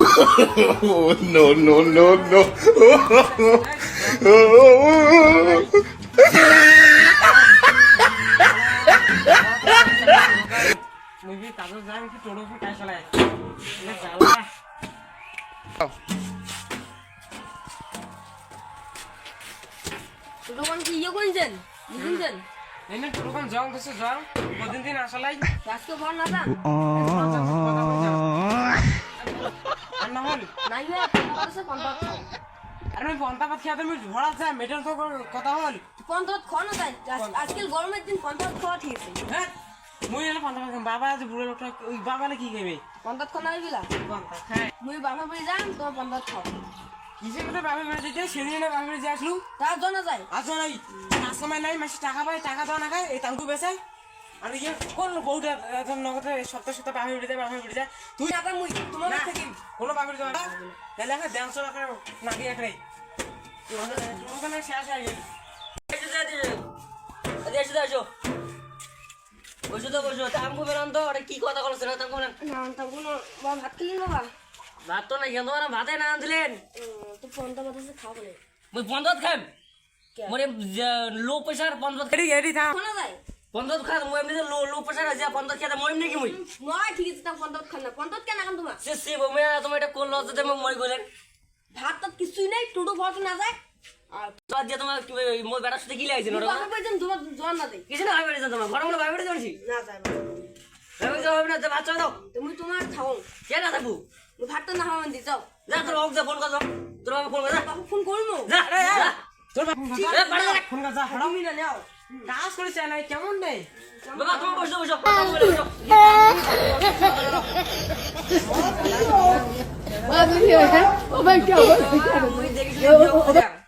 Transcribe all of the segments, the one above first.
Oh, no, no, no, no. Movie কাজে যাই কি টোটো ফে কাই চালায় এটা জ্বালা টোটো কোন কি ইয়ে করেছেন বুঝছেন এনে টোটো কোন জং দিছে জং কদিন দিন আসলাই আজকে ভর না দাম আর না হল নাই বে আছে পন্থা খাও আর আমি পন্থা পাত খেয়ে তুমি ভরা যায় মেটাল তো কথা হল পন্থা খাওয়ানো যায় আজকাল গরমের দিন পন্থা খাওয়া ঠিক আছে হ্যাঁ মুই এনে পন্থা পাত বাবা আজ বুড়ো লোকটা ওই বাবালে কি খাবে পন্থা খাওয়া নাই বিলা পন্থা খায় মুই বাবা বাড়ি যাম তোমার পন্থা খাও কিসে করে বাবা বেড়ে যেতে সেদিন না বাবা বেড়ে যে আসলু তার জন্য যায় আসো নাই সময় নাই মাসে টাকা পায় টাকা দেওয়া না খায় এই তাঙ্কু বেসায় আর ইয়ে কোন বউটা নগদে সপ্তাহ সপ্তাহ বাবা বেড়ে যায় তুই টাকা মুই তোমার না, থেকে কোনো বাপের জমা না তাহলে একটা 150 টাকা নাকি একটাই ওখানে শেষ হয়ে গেল কি কথা বলছেন না তা কোনো বাবা ভাত খেলি বাবা ভাত তো নাই তোমার ভাতে না আনছিলেন তো পন্থা বাতাসে খাও বলে মই বন্ধত খাম মোরে লো প্রেসার বন্ধত এডি এডি থাম শোনা যায় বন্ধত খাম মই এমনি লো প্রেসার আছে বন্ধত খেতে মরিম নাকি মই নয় ঠিক আছে তা পন্থা খান না পন্থা কেন এখন তোমার সে বমে তুমি এটা কোন লজ্জাতে মই মরি গলেন ভাত তো কিছুই নাই টোটো ভর না যায় আর তো আজ তোমার মই বেড়া সাথে কি লাগাইছিল ওটা বাবা বাড়ি যাম তোমার জোয়ান না দেয় কিছু না ভাই বেড়ে তোমার ঘরে মনে ভাই বেড়ে যাচ্ছি না যায় বাবা ভাই যাও না ভাত চাও দাও তুমি তোমার খাও কে না থাকবো ভাতটা না খাওয়ান দি যাও যা তোর হোক যা ফোন কর দাও তোর বাবা ফোন কর যা বাবা ফোন করবো যা যা তোর বাপ এ পাড়া যা ফোন কাজ হাড়া তুমি না নাও কাজ করে চাই নাই কেমন নেই বাবা তুমি বসো বসো কথা বলে বসো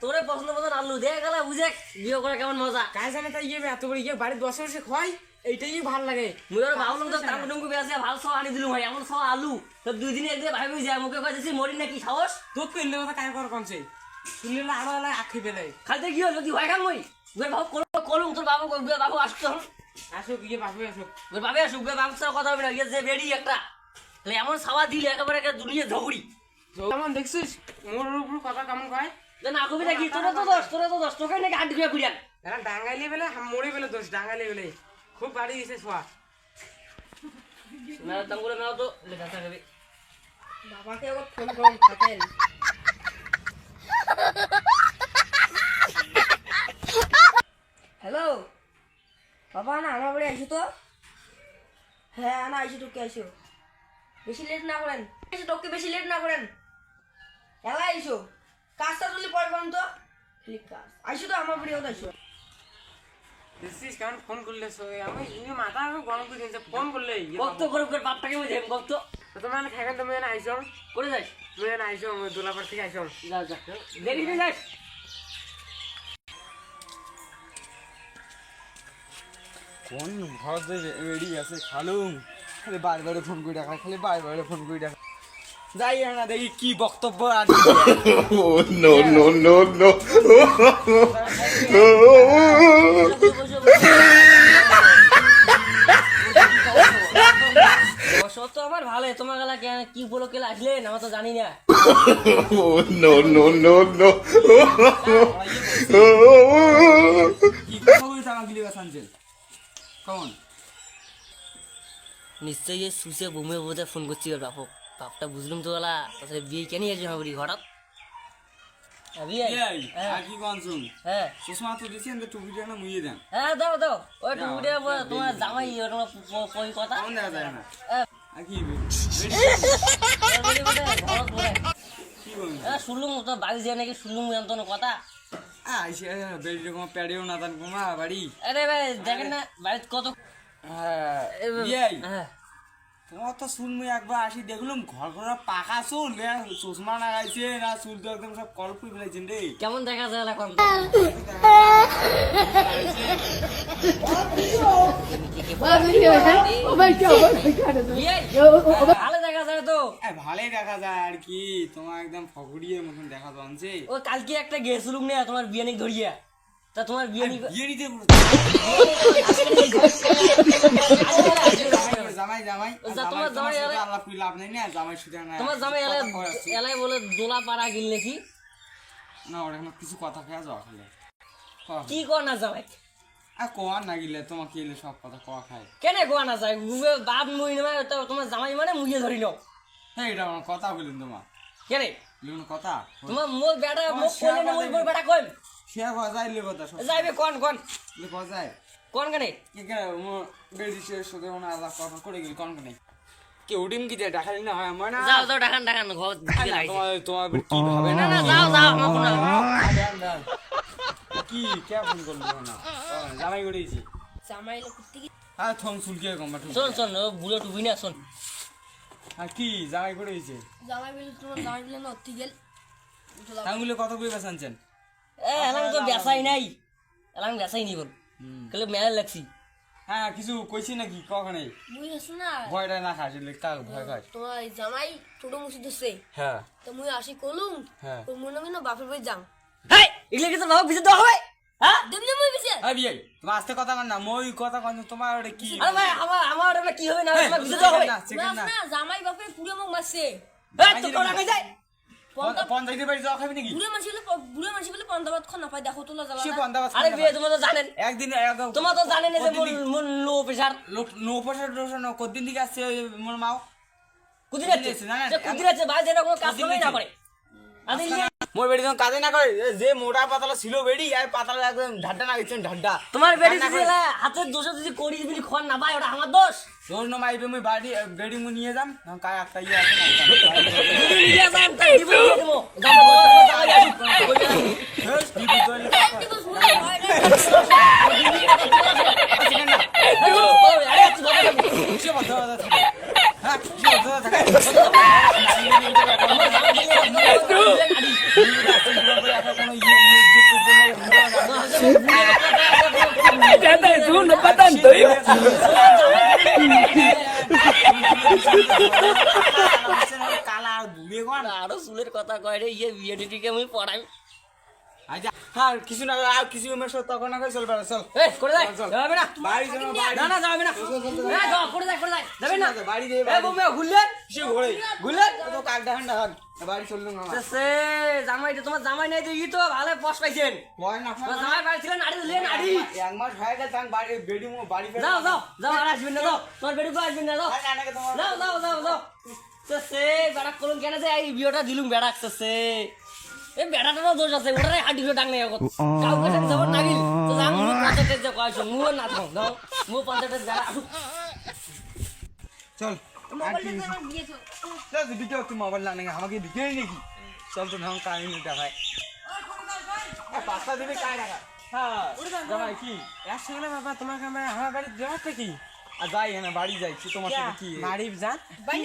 তোরে পছন্দ পছন্দ আলু দেখ গেলা বুঝে বিয়ে করে কেমন মজা কাজ জানে তাই ইয়ে এত করে ইয়ে বাড়ি বসে বসে খাই এইটাই ভালো লাগে মুই আর ভাবলাম তো টাঙ্গু টুঙ্গু বেঁচে ভালো সব আনি দিলুম ভাই এমন সব আলু তো 2 দিন একদিন ভাই যায় মুখে কইতেছি মরি নাকি সাহস তোর তো এলে কথা কাজ কর কোনছে শুনলে আরো আলাই আখি পেলে খালতে কি হলো কি ভাই খাম মই গুয়ের বাবু কলম তোর বাবু গুয়ের বাবু আসতো আসুক ইয়ে বাপে আসুক গুয়ের বাবু আসুক গুয়ের বাবুর সাথে কথা হবে না ইয়ে যে বেড়ি একটা তাহলে এমন সাওয়া দিলে একেবারে একটা দুনিয়া ঝগড়ি কেমন দেখছিস মোর উপর কথা কেমন কয় না কবি নাকি তোরা তো দশ তোকে নাকি আট ঘুরে ঘুরিয়ান এরা ডাঙ্গাইলে বেলে মরি বেলে দোষ ডাঙ্গাইলে বেলে খুব বাড়ি দিছে ছোয়া না তাঙ্গুরে নাও তো লেখা থাকবে বাবাকে একবার ফোন করুন থাকেন হ্যালো বাবা না আমার বাড়ি আইসো তো হ্যাঁ না আইসো তোকে আইসো বেশি লেট না করেন আইসো তোকে বেশি লেট না করেন এলা আইসো কাজটা তুলি পরে করেন তো ক্লিক কাজ আইসো তো আমার বাড়ি আইসো দেখছিস কেমন ফোন করলে আমি মাথা আমি গরম করে দিয়েছে ফোন করলে কত করে করে বাপটাকে বুঝে কত তোমার খাইবেন তুমি এনে আইসো করে যাস তুমি এনে আইসো দোলাপাড় থেকে আইসো যা যা দেখি যাস কোন ভারত রেডি আছে খালুম খালি বারবার ফোন করে দেখা খালি বারবার ফোন করে দেখা যাই না দেখি কি বক্তব্য আর Oh, no, no, no, no. বসো তো আমার ভালো তোমার গেলা কি উপলক্ষে আসলেন আমার তো জানি না Oh, no, no, no, no. কি কথা বলছ আমাকে লিবা সানজেল কেমন নিশ্চয়ই এই সুসে বুমে বোঝা ফোন করছি ওর বাপক বাপটা বুঝলুম তো গেলা তাহলে বিয়ে কেন আছে আমার হঠাৎ বিয়ে আর কি কোন শুন হ্যাঁ সুষমা তো দিছি এন্ড টুপিটা না মুইয়ে দেন হ্যাঁ দাও দাও ওই টুকুটা তোমার জামাই ওই কথা কেমন দেখা যায় না হ্যাঁ আর কি কি বলুন শুনলুম তো বাড়ি যায় নাকি শুনলুম জানতো না কথা আইসে বেড়ি রকম প্যাডেও না তান কুমা বাড়ি আরে ভাই দেখেন না বাড়িতে কত হ্যাঁ বিয়াই হ্যাঁ তোমার তো চুল মুই একবার আসি দেখলাম ঘর ঘর পাকা চুল চশমা লাগাইছে না চুল তো একদম সব কলপুই ফেলেছেন রে কেমন দেখা যায় এখন ভালো দেখা যায় তো ভালোই দেখা যায় আর কি তোমার একদম ফকড়িয়ে মতন দেখা যাচ্ছে ও কালকে একটা গেছিলুম না তোমার বিয়ে নাকি ধরিয়া তা তোমার বিয়ে নি বিয়ে দিতে জামাই জামাই যা তোমার জামাই এলাই আল্লাহ কই লাভ নাই না জামাই শুধু না তোমার জামাই এলাই এলাই বলে দোলা পাড়া গিললে কি না ওর এখন কিছু কথা খেয়া যাওয়া খালে কি কর না জামাই আর কোয়া না গিলে তোমাকে এলে সব কথা কোয়া খায় কেনে কোয়া না যায় গুবে বাপ মুই না তোমার জামাই মানে মুইয়ে ধরি নাও হ্যাঁ এটা আমার কথা বলুন তোমার কেনে লিখুন কথা তোমার মোর বেটা মোক কইলে না মোর বেটা কইম শেয়া কথা যাইলে কথা সব যাইবে কোন কোন কথা যায় কোন কেনে কি করে মোর বেড়ি শেষ হতে না আল্লাহ কথা করে গেল কোন কোন কি উডিম কি দেখালি না হয় আমার না যাও যাও ডাকান ডাকান ঘর দিকে লাইছে তোমার তোমার কি ভাবে না না যাও যাও আমার কোনো কি কে ফোন করলো না জামাই গড়েছি জামাই এলো কুত্তি কি হ্যাঁ থং সুলকে কম শোন শোন ও বুড়ো টুবি না শোন আর কি জামাই গড়েছে জামাই বলে তোমার জামাই বলে না অতি গেল আঙ্গুলে কত কই বেসানছেন এ এলাং তো বেসাই নাই এলাং বেসাই নি বল কলে মেলা লাগছি হ্যাঁ কিছু কইছি নাকি কখনো মুই আছো না ভয়টা না খাস লেখতা ভয় খাস তোমার জামাই ছোট মুসি দিছে হ্যাঁ তো মুই আসি কলুম হ্যাঁ তো মুই না বাপের বাড়ি যাম হেই এগুলা কি তো নাও বিছে দাও হবে হ্যাঁ দেমনে মুই বিছে আই বিয়ে তোমার আস্তে কথা মান না মই কথা কন তোমার ওটা কি আরে ভাই আমার এটা কি হবে না হবে বিছে দাও হবে না মুই সেকেন্ড না না জামাই বাপে পুরো মুখ মারছে এই তো কোন আগে যায় পঞ্চায়েতের বাড়ি যাওয়া খাবি নাকি বুড়ে মানুষ বলে পন্দাবাদ খন নাপাই দেখো তোলা জ্বালা সে পন্দাবাস আরে বিয়ে তোমরা তো জানেন একদিন তোমরা তো জানেন যে মোর লো প্রেসার নো পয়সা টোসা কতদিন দিকে আসছে মোর মাও কুদিন কুদিন আছে, আছে জানেন? যে কুদিন আছে ভাই যেন কোনো কাজ করবেই না করে আদিন মোর বেড়ি যখন কাজে না করে যে মোটা পাতলা ছিল বেড়ি আর পাতলা একদম ঢাড্ডা না গেছেন ঢাড্ডা তোমার বেডি দিলা হাতের দোষ যদি করি যদি খন না ভাই ওটা আমার দোষ তোর নো মাইবে মুই বাড়ি বেড়ি মু নিয়ে যাম তখন কায় একটা ইয়ে আছে না যদি নিয়ে যান তাই দিব দিয়ে দেবো জামা হেস, কি বুঝলি? কিসে বদ্ধ কথা থাকে? হ্যাঁ, কিসে বদ্ধ কথা থাকে? কোনো কালা বুড়ে কোন আরো চুলের কথা কয় রে ইয়ে বিয়েটিকে আমি পড়াই আচ্ছা হ্যাঁ কিছু না আর কিছু মেশো তখন না চলবে চল এই করে যাই যাবে না বাড়ি যাও বাড়ি না না যাবে না এই যাও করে যাই যাবে না বাড়ি দে এই বমে ঘুরলে কিসে ঘোরে ঘুরলে তো কাক দেখান দেখান বাড়ি চললুম আমার সে জামাই তোমার জামাই নাই তো ই তো ভালো পশ পাইছেন ভয় না তোমার জামাই বাড়ি ছিলেন নাড়ি দিলেন নাড়ি এক মাস হয়ে গেছে আমি বাড়ি বেডি মু বাড়ি যাও যাও যাও আর আসবেন না যাও তোমার বেড়ি আসবেন না যাও আনাকে তোমার যাও যাও যাও যাও তো সে বেড়া করুন কেন যে এই বিয়েটা দিলুম বেড়া সে এই বেড়াটারও দোষ আছে ওটারে হাঁটি করে ডাক নেই এখন কাউকে সাথে যাবার নাগিল তো যাম মু পঞ্চায়েতে যে কয়েছো মু না থাম যাও মু পঞ্চায়েতে বেড়া চল মোবাইল দিয়ে আমার বিয়ে চল চল দিকে তুই মোবাইল না আমাকে দিকে নাকি চল তো নাম কাহিনী দেখায় পাঁচটা দিবে কায় টাকা হ্যাঁ জামাই কি একসঙ্গে বাবা তোমাকে আমার বাড়ি যাওয়াটা কি আর যাই না বাড়ি যাইছি তোমার সাথে কি বাড়ি যান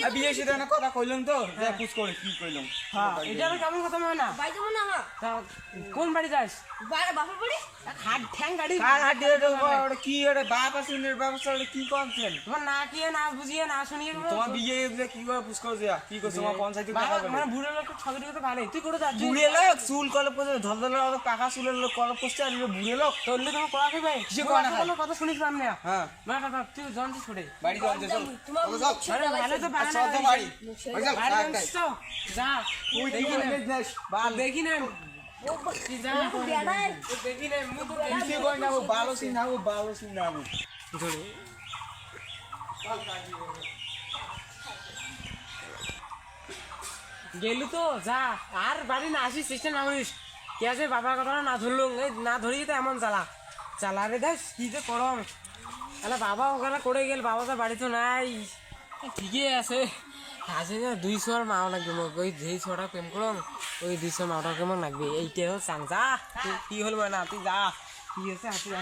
আর বিয়ে সাথে না কথা কইলাম তো যে পুষ করে কি কইলাম হ্যাঁ এটা আমি কেমন কথা মনে না বাই যাবো না আমার তা কোন বাড়ি যাস বাইরে বাপের বাড়ি হাট ঠ্যাং গাড়ি কার হাত দিয়ে ওটা কি ওটা বাপ আছে ব্যবস্থা ওটা কি করছেন তোমার না কি না বুঝিয়ে না শুনিয়ে তোমার বিয়ে এগুলো কি করে পুষ করে দেয়া কি করছো তোমার পঞ্চায়েতে বাবা কথা বলে মানে বুড়ো লোক ছবি তো ভালোই তুই করে যাচ্ছিস বুড়ে লোক চুল কলপ করে ধল পাকা চুলের লোক কলপ করছে আর বুড়ে লোক তোরলে তুমি পড়া খাই ভাই কিসে পড়া খাই? কথা শুনিস না হ্যাঁ মানে বাবা তুই জানছিস ছোটে বাড়ি যাও চল তোমার আরে ভালো তো আর চল তো বাড়ি ওই যাও বাড়ি জানছিস তো যা তুই দেখি না বাল দেখি না তুই যা দেখি না মুখ কিসে কই না ভালো সিন নাও ভালো সিন নাও গেলু তো যা আর বাড়ি না আসিস চেষ্টা না করিস কে আছে বাবার কথা না ধরলো এই না ধরি তো এমন চালা রে দেখ কি যে করম তাহলে বাবা ওখানে করে গেল বাবা তো বাড়ি তো নাই ঠিকই আছে আছে যে 200 আর মাও লাগবে মোক ওই যেই ছটা প্রেম করম ওই 200 মাওটাকে মোক লাগবে এইটাও চাং যা তুই কি হল না তুই যা কি আছে হাতি যা